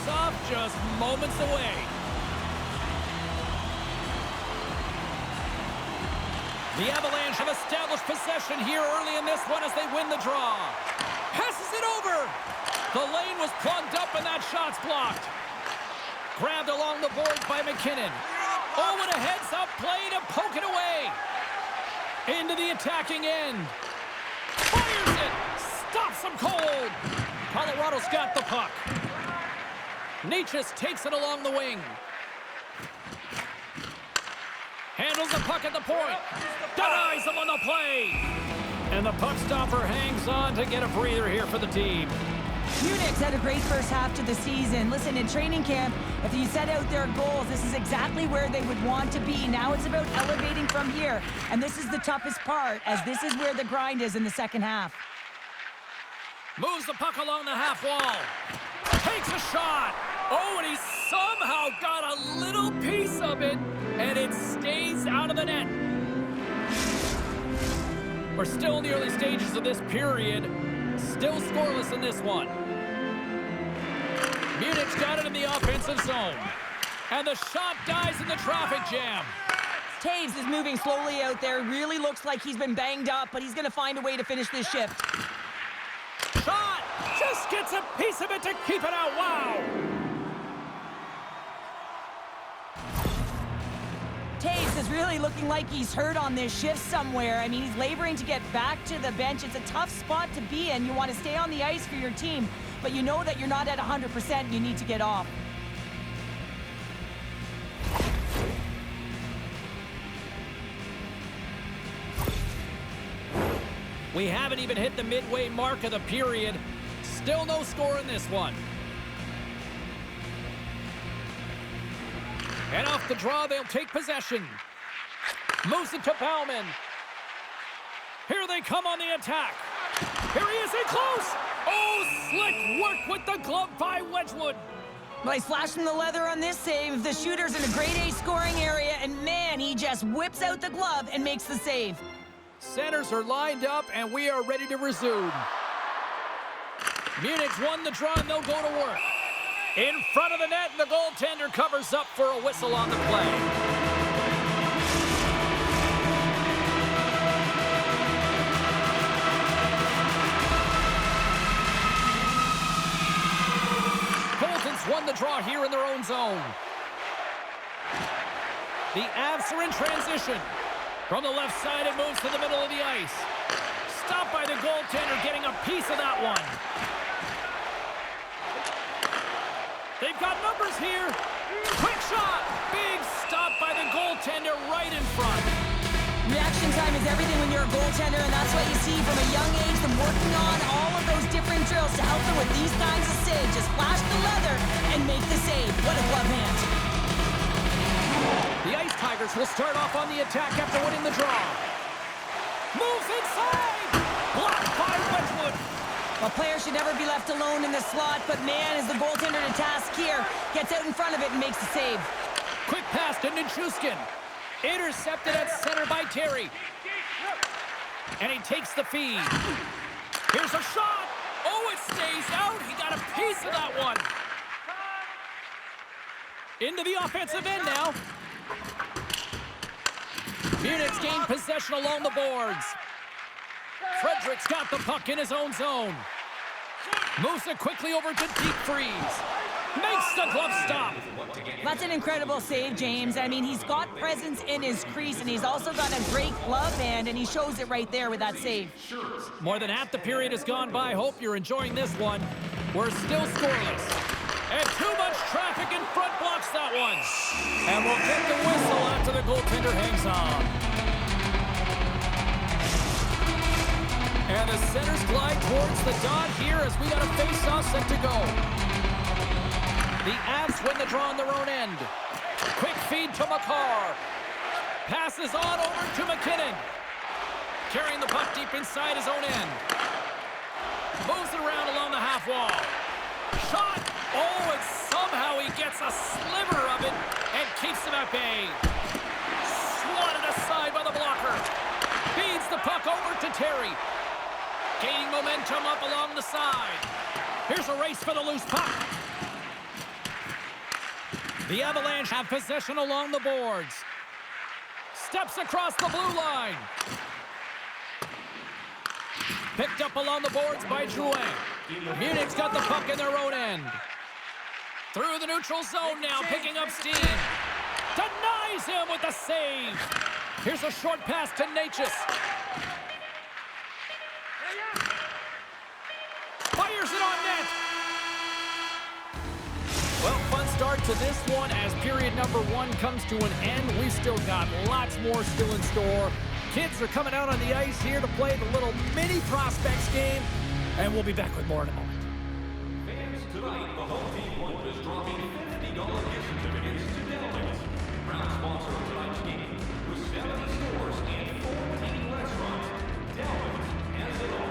face-off just moments away. The Avalanche have established possession here early in this one as they win the draw. Passes it over. The lane was plugged up and that shot's blocked. Grabbed along the boards by McKinnon. Oh, and a heads-up play to poke it away. Into the attacking end. Fires it. Stops him cold. Colorado's got the puck. Necas takes it along the wing. Handles the puck at the point. Denies him on the play. And the puck stopper hangs on to get a breather here for the team. Munich's had a great first half to the season. Listen, in training camp, if you set out their goals, this is exactly where they would want to be. Now it's about elevating from here. And this is the toughest part, as this is where the grind is in the second half. Moves the puck along the half wall. Takes a shot. Oh, and he somehow got a little piece of it, and it stays out of the net. We're still in the early stages of this period. Still scoreless in this one. Munich's got it in the offensive zone. And the shot dies in the traffic jam. Toews is moving slowly out there. Really looks like he's been banged up, but he's going to find a way to finish this shift. Shot! Just gets a piece of it to keep it out. Wow! Toews is really looking like he's hurt on this shift somewhere. I mean, he's laboring to get back to the bench. It's a tough spot to be in. You want to stay on the ice for your team, but you know that you're not at 100% and you need to get off. We haven't even hit the midway mark of the period. Still no score in this one. And off the draw, they'll take possession. Moves it to Bauman. Here they come on the attack. Here he is in close. Oh, slick work with the glove by Wedgwood. Well, he's flashing the leather on this save. The shooter's in a grade A scoring area, and man, he just whips out the glove and makes the save. Centers are lined up, and we are ready to resume. Munich's won the draw, and they'll go to work. In front of the net, and the goaltender covers up for a whistle on the play. Colton's won the draw here in their own zone. The Avs are in transition. From the left side, it moves to the middle of the ice. Stopped by the goaltender, getting a piece of that one. They've got numbers here. Quick shot. Big stop by the goaltender right in front. Reaction time is everything when you're a goaltender, and that's what you see from a young age, them working on all of those different drills to help them with these kinds of saves. Just flash the leather and make the save. What a glove hand. The Ice Tigers will start off on the attack after winning the draw. Moves inside. Blocked by Wedgwood. A player should never be left alone in the slot, but man, is the goaltender to task here. Gets out in front of it and makes the save. Quick pass to Nichushkin. Intercepted at center by Terry. And he takes the feed. Here's a shot. Oh, it stays out. He got a piece of that one. Into the offensive end now. Munich's gained possession along the boards. Frederick's got the puck in his own zone. Moves it quickly over to deep freeze. Makes the glove stop. That's an incredible save, James. I mean, he's got presence in his crease, and he's also got a great glove hand, and he shows it right there with that save. More than half the period has gone by. Hope you're enjoying this one. We're still scoreless. And too much traffic in front blocks that one. And we'll get the whistle after the goaltender hangs on. And the centers glide towards the dot here as we got a face-off set to go. The Avs win the draw on their own end. Quick feed to Makar. Passes on over to McKinnon. Carrying the puck deep inside his own end. Moves it around along the half wall. Shot! Oh, and somehow he gets a sliver of it and keeps him at bay. Swatted aside by the blocker. Feeds the puck over to Terry. Gaining momentum up along the side. Here's a race for the loose puck. The Avalanche have possession along the boards. Steps across the blue line. Picked up along the boards by Drouin. Munich's got the puck in their own end. Through the neutral zone now, picking up steam. Denies him with the save. Here's a short pass to Necas. Fires it on net. Well, fun start to this one as period number 1 comes to an end. We've still got lots more still in store. Kids are coming out on the ice here to play the little mini prospects game, and we'll be back with more in a moment. Fans, tonight, the home team is dropping $50 gift certificates to Delmix, proud sponsor of tonight's game, with 70 stores and 14 restaurants. Delmix has it all.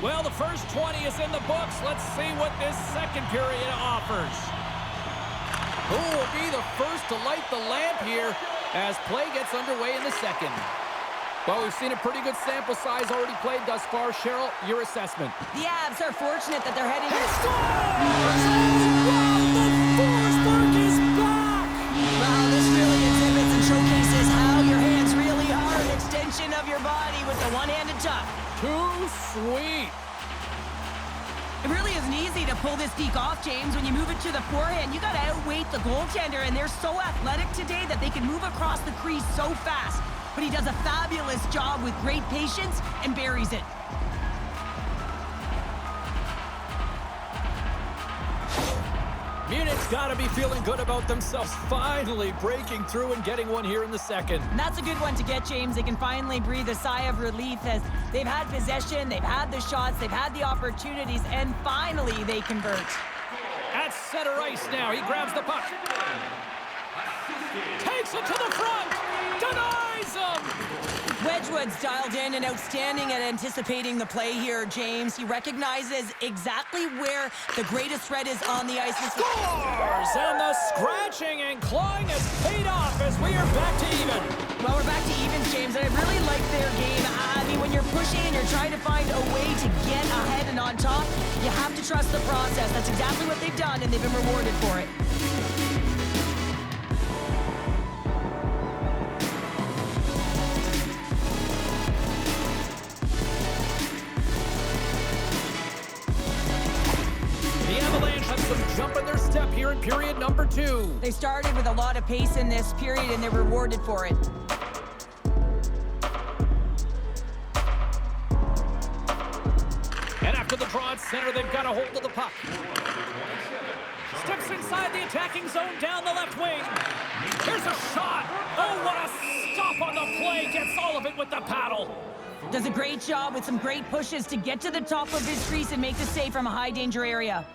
Well, the first 20 is in the books. Let's see what this second period offers. Who will be the first to light the lamp here as play gets underway in the second? Well, we've seen a pretty good sample size already played thus far. Cheryl, your assessment. The Avs are fortunate that they're heading to Scores! Wow, the Forsberg is back! Wow, this really exhibits and showcases how your hands really are an extension of your body with the one-handed tuck. Too sweet. It really isn't easy to pull this deke off, James. When you move it to the forehand, you got to outweight the goaltender, and they're so athletic today that they can move across the crease so fast. But he does a fabulous job with great patience and buries it. Munich's got to be feeling good about themselves, finally breaking through and getting one here in the second. And that's a good one to get, James. They can finally breathe a sigh of relief as they've had possession, they've had the shots, they've had the opportunities, and finally they convert. At center ice now, he grabs the puck. Takes it to the front, denies him! Wedgwood's dialed in and outstanding at anticipating the play here, James. He recognizes exactly where the greatest threat is on the ice. Scores! And the scratching and clawing has paid off as we are back to even. Well, we're back to evens, James, and I really like their game. I mean, when you're pushing and you're trying to find a way to get ahead and on top, you have to trust the process. That's exactly what they've done, and they've been rewarded for it. Jumping their step here in period number 2. They started with a lot of pace in this period, and they're rewarded for it. And after the draw at center, they've got a hold of the puck. Steps inside the attacking zone down the left wing. Here's a shot. Oh, what a stop on the play. Gets all of it with the paddle. Does a great job with some great pushes to get to the top of his crease and make the save from a high danger area.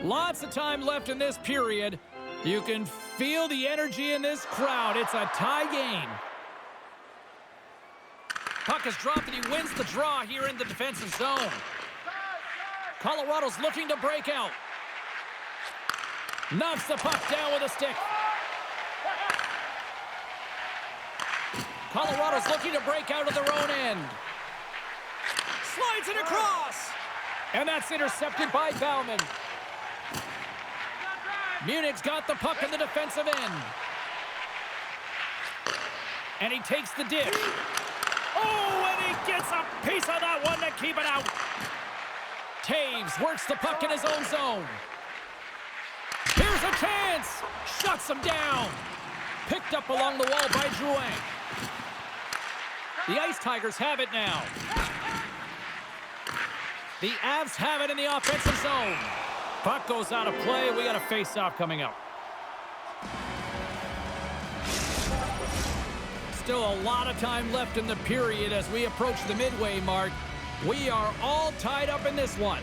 Lots of time left in this period. You can feel the energy in this crowd. It's a tie game. Puck is dropped and he wins the draw here in the defensive zone. Colorado's looking to break out. Knocks the puck down with a stick. Colorado's looking to break out of their own end. Slides it across. And that's intercepted by Bauman. Munich's got the puck in the defensive end. And he takes the dish. Oh, and he gets a piece of that one to keep it out. Taves works the puck in his own zone. Here's a chance. Shuts him down. Picked up along the wall by Drouin. The Ice Tigers have it now. The Avs have it in the offensive zone. Puck goes out of play. We got a face-off coming up. Still a lot of time left in the period as we approach the midway mark. We are all tied up in this one.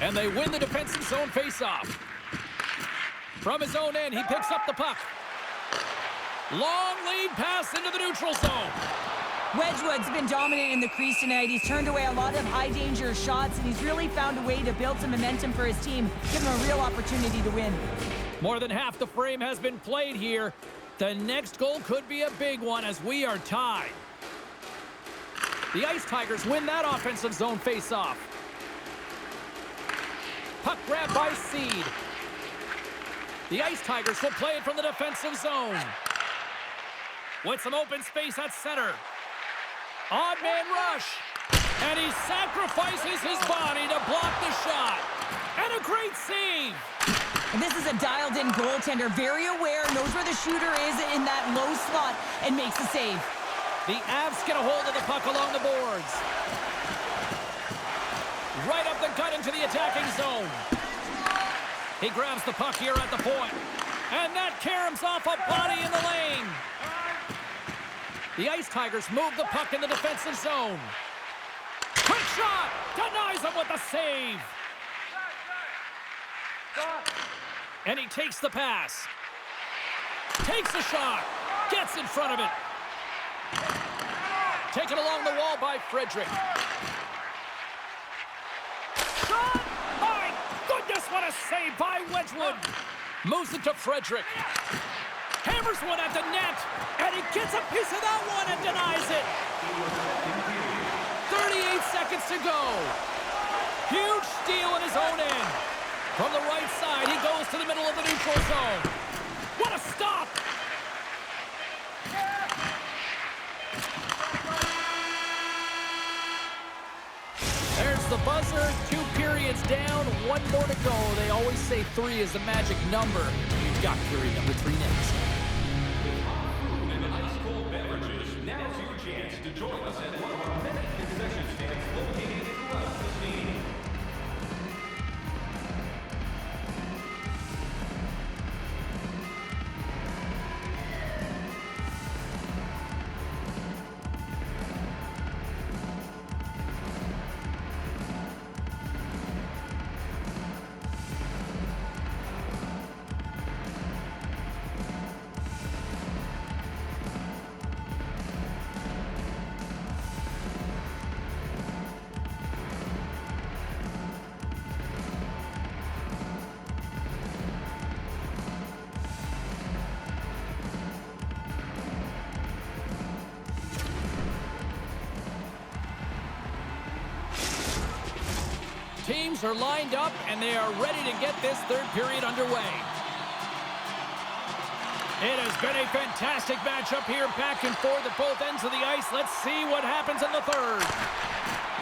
And they win the defensive zone face-off. From his own end, he picks up the puck. Long lead pass into the neutral zone. Wedgwood's been dominant in the crease tonight. He's turned away a lot of high-danger shots, and he's really found a way to build some momentum for his team, give him a real opportunity to win. More than half the frame has been played here. The next goal could be a big one as we are tied. The Ice Tigers win that offensive zone face-off. Puck grab by Seed. The Ice Tigers will play it from the defensive zone. With some open space at center. Odd man rush. And he sacrifices his body to block the shot. And a great save. And this is a dialed-in goaltender, very aware, knows where the shooter is in that low slot, and makes the save. The Avs get a hold of the puck along the boards. Right up the gut into the attacking zone. He grabs the puck here at the point. And that caroms off a body in the lane. The Ice Tigers move the puck in the defensive zone. Quick shot! Denies him with the save. And he takes the pass. Takes a shot. Gets in front of it. Taken along the wall by Frederic. Shot! My goodness, what a save by Wedgwood. Moves it to Frederic. Hammers one at the net. And he gets a piece of that one and denies it. 38 seconds to go. Huge steal in his own end. From the right side, he goes to the middle of the neutral zone. What a stop! There's the buzzer. 2 periods down, 1 more to go. They always say 3 is the magic number. We've got period number 3 next. With hot food and ice-cold beverages, now's your chance to join us at one of our many concession stands located throughout the stadium. Teams are lined up, and they are ready to get this third period underway. It has been a fantastic matchup here, back and forth at both ends of the ice. Let's see what happens in the third.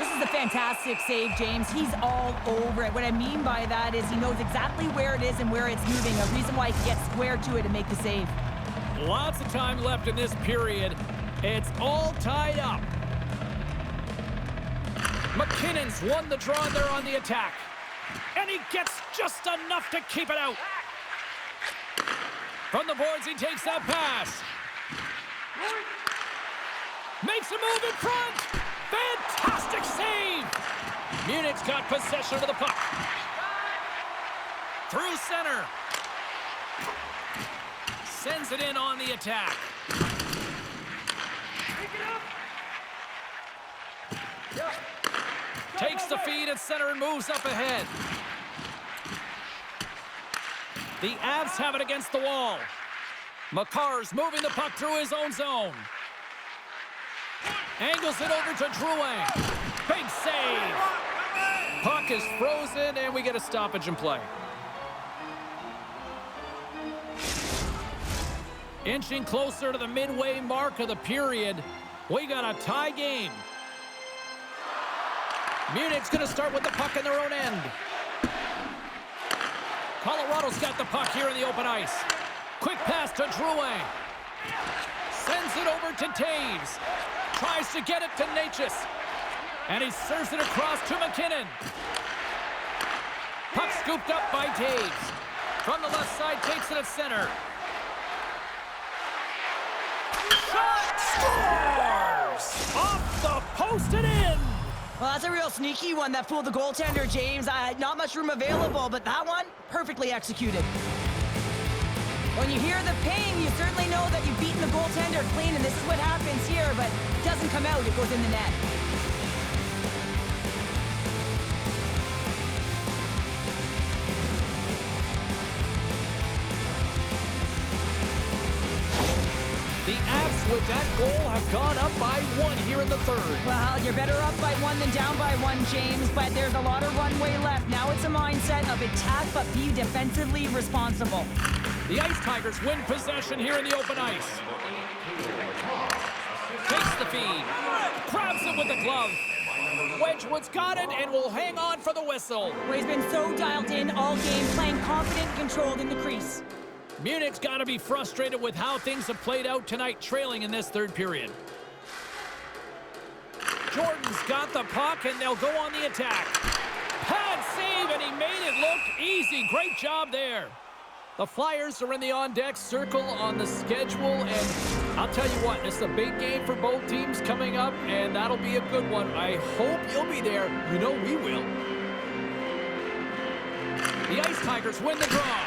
This is a fantastic save, James. He's all over it. What I mean by that is he knows exactly where it is and where it's moving, a reason why he can get square to it and make the save. Lots of time left in this period. It's all tied up. McKinnon's won the draw there on the attack. And he gets just enough to keep it out. From the boards, he takes that pass. Makes a move in front. Fantastic save. Munich's got possession of the puck. Through center. Sends it in on the attack. Takes the feed at center and moves up ahead. The Avs have it against the wall. Makar's moving the puck through his own zone. Angles it over to Drouin. Big save. Puck is frozen, and we get a stoppage in play. Inching closer to the midway mark of the period, we got a tie game. Munich's going to start with the puck in their own end. Colorado's got the puck here in the open ice. Quick pass to Drouin. Sends it over to Taves. Tries to get it to Necas. And he serves it across to McKinnon. Puck scooped up by Taves. From the left side, takes it at center. Shot! Scores! Off the post and in! Well, that's a real sneaky one that fooled the goaltender, James. Not much room available, but that one, perfectly executed. When you hear the ping, you certainly know that you've beaten the goaltender clean, and this is what happens here, but it doesn't come out, it goes in the net. The Avs with that goal have gone up by 1 here in the third. Well, you're better up by 1 than down by 1, James, but there's a lot of runway left. Now it's a mindset of attack, but be defensively responsible. The Ice Tigers win possession here in the open ice. Takes the feed. Grabs it with the glove. Wedgwood's got it and will hang on for the whistle. Well, he's been so dialed in all game, playing confident and controlled in the crease. Munich's got to be frustrated with how things have played out tonight, trailing in this third period. Jordan's got the puck, and they'll go on the attack. Pad save, and he made it look easy. Great job there. The Flyers are in the on-deck circle on the schedule, and I'll tell you what, it's a big game for both teams coming up, and that'll be a good one. I hope you'll be there. You know we will. The Ice Tigers win the draw.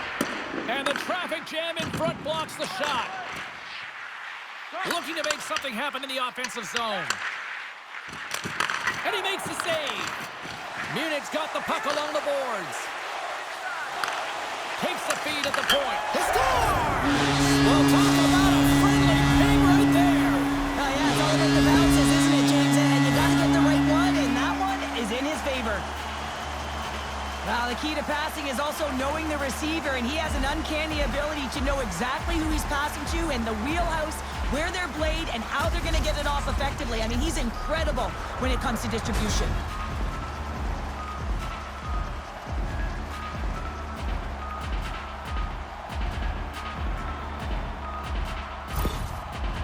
And the traffic jam in front blocks the shot. Looking to make something happen in the offensive zone. And he makes the save. Munich's got the puck along the boards. Takes the feed at the point. He scores! Well, talk about a friendly ping right there. Yeah, it's all about the bounces, isn't it, James? And you got to get the right one, and that one is in his favor. Well, the key to passing is also knowing the receiver, and he has an uncanny ability to know exactly who he's passing to and the wheelhouse, where they're played, and how they're going to get it off effectively. I mean, he's incredible when it comes to distribution.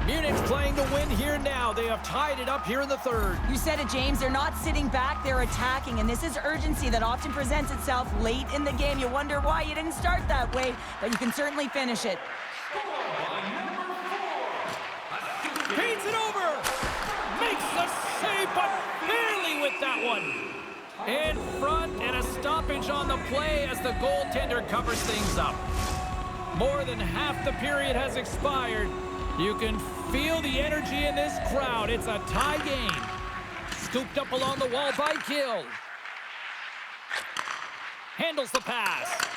Munich's playing to win here now. They have tied it up here in the third. You said it, James. They're not sitting back. They're attacking, and this is urgency that often presents itself late in the game. You wonder why you didn't start that way, but you can certainly finish it. Feeds it over. Makes the save, but barely with that one. In front, and a stoppage on the play as the goaltender covers things up. More than half the period has expired. You can feel the energy in this crowd. It's a tie game. Scooped up along the wall by Gill. Handles the pass.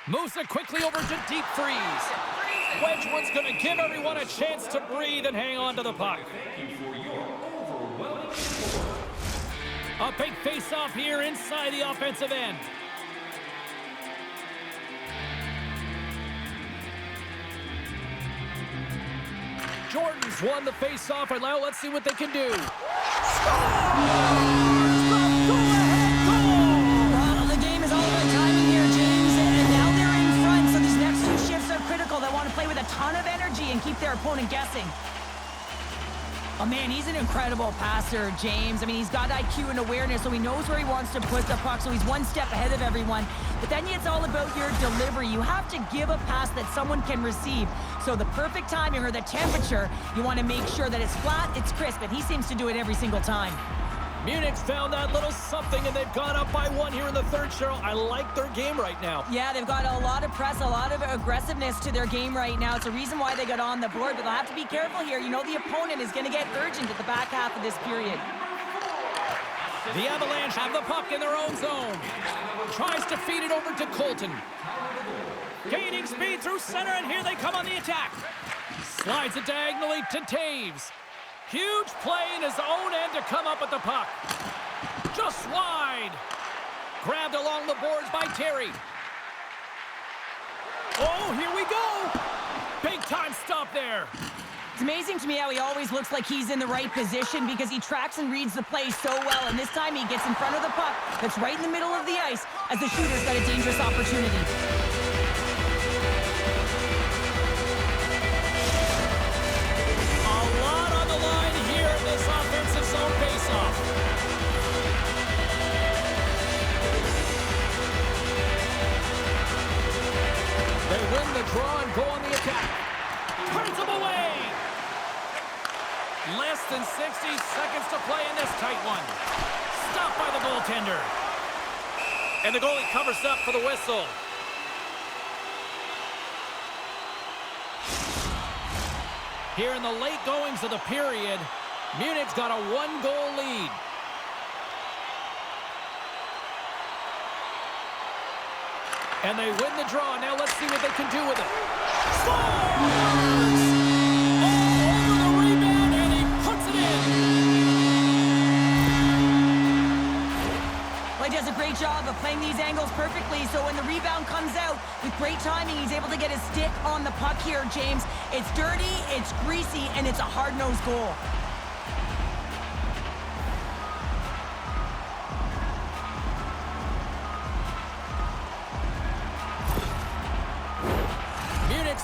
Moves it quickly over to deep freeze. Wedgwood's going to give everyone a chance to breathe and hang on to the puck. A big face-off here inside the offensive end. Jordan's won the face-off, and now let's see what they can do. Well, the game is all about timing here, James, and now they're in front, so these next two shifts are critical. They want to play with a ton of energy and keep their opponent guessing. Oh, man, he's in incredible incredible passer, James. I mean, he's got IQ and awareness, so he knows where he wants to put the puck, so he's one step ahead of everyone. But then it's all about your delivery. You have to give a pass that someone can receive. So the perfect timing or the temperature, you want to make sure that it's flat, it's crisp, and he seems to do it every single time. Munich's found that little something, and they've gone up by 1 here in the third, Cheryl. I like their game right now. Yeah, they've got a lot of press, a lot of aggressiveness to their game right now. It's a reason why they got on the board, but they'll have to be careful here. You know the opponent is going to get urgent at the back half of this period. The Avalanche have the puck in their own zone. Tries to feed it over to Colton. Gaining speed through center, and here they come on the attack. Slides it diagonally to Taves. Huge play in his own end to come up with the puck. Just wide. Grabbed along the boards by Terry. Oh, here we go. Big time stop there. It's amazing to me how he always looks like he's in the right position because he tracks and reads the play so well. And this time he gets in front of the puck that's right in the middle of the ice as the shooter's got a dangerous opportunity. This offensive zone face-off. They win the draw and go on the attack. Turns them away. Less than 60 seconds to play in this tight one. Stopped by the goaltender. And the goalie covers up for the whistle. Here in the late goings of the period, Munich's got a 1-goal lead. And they win the draw. Now let's see what they can do with it. Scores! All over the rebound, and he puts it in. Well, he does a great job of playing these angles perfectly, so when the rebound comes out, with great timing, he's able to get his stick on the puck here, James. It's dirty, it's greasy, and it's a hard-nosed goal.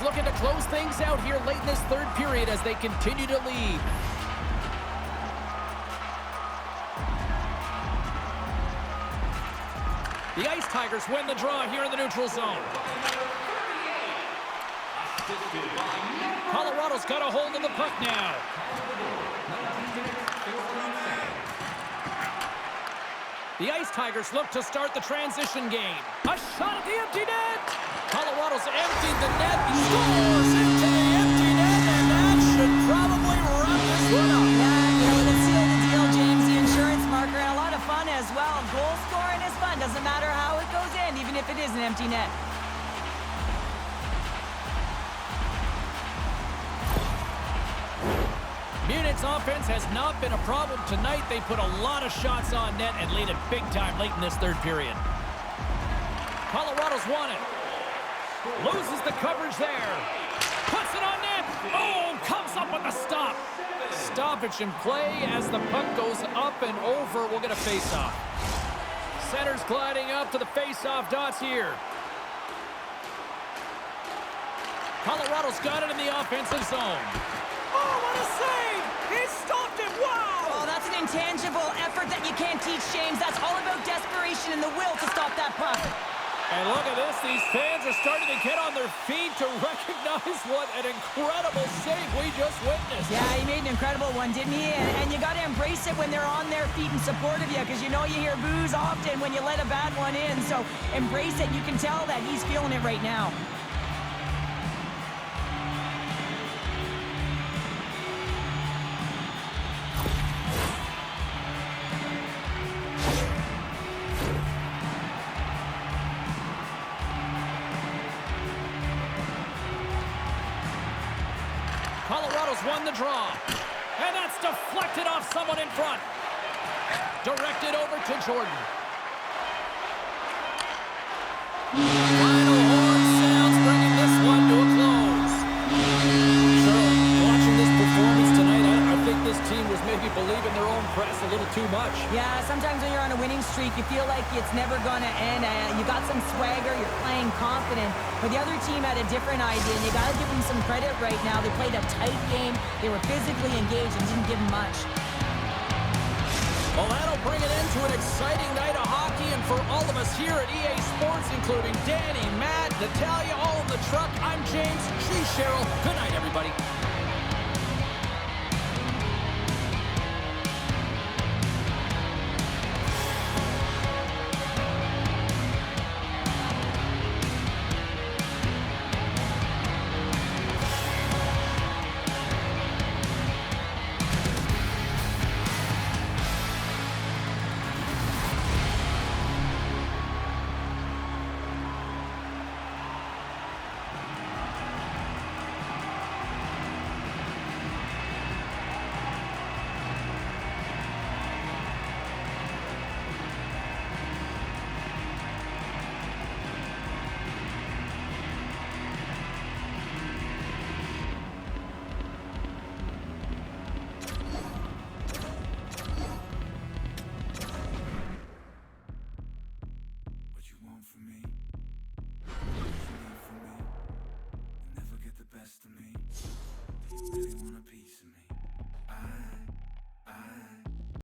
Looking to close things out here late in this third period as they continue to lead. The Ice Tigers win the draw here in the neutral zone. Colorado's got a hold of the puck now. The Ice Tigers look to start the transition game. A shot at the empty net. Colorado's emptied the net. He scores into the empty net, and that should probably wrap this one up. Yeah, you know, let's seal the deal, James. The insurance marker, and a lot of fun as well. Goal scoring is fun. Doesn't matter how it goes in, even if it is an empty net. Munich's offense has not been a problem tonight. They put a lot of shots on net and lead it big time late in this third period. Colorado's won it. Loses the coverage there. Puts it on net. Oh, comes up with the stop. Stoppage in play as the puck goes up and over. We'll get a face-off. Center's gliding up to the face-off dots here. Colorado's got it in the offensive zone. Oh, what a save! He stopped it! Wow! Oh, that's an intangible effort that you can't teach, James. That's all about desperation and the will to stop that puck. And look at this. These fans are starting to get on their feet to recognize what an incredible save we just witnessed. Yeah, he made an incredible one, didn't he? And you got to embrace it when they're on their feet in support of you, because you know you hear boos often when you let a bad one in. So embrace it. You can tell that he's feeling it right now. Colorado's won the draw. And that's deflected off someone in front. Directed over to Jordan. Final horn sounds, bringing this one to a close. Cheryl, watching this performance tonight, I think this team was maybe believing their own press a little too much. Yeah, sometimes when you're on a winning streak, you feel like it's never going to end. You got some swagger, you're playing confident. But the other team had a different idea, and you got to give them some credit right now. They played a tight game. They were physically engaged and didn't give them much. to an exciting night of hockey, and for all of us here at EA Sports, including Danny, Matt, Natalia, all in the truck, I'm James. She's Cheryl. Good night, everybody. What you want from me? What you need from me? You'll never get the best of me. Do you really want a piece of me?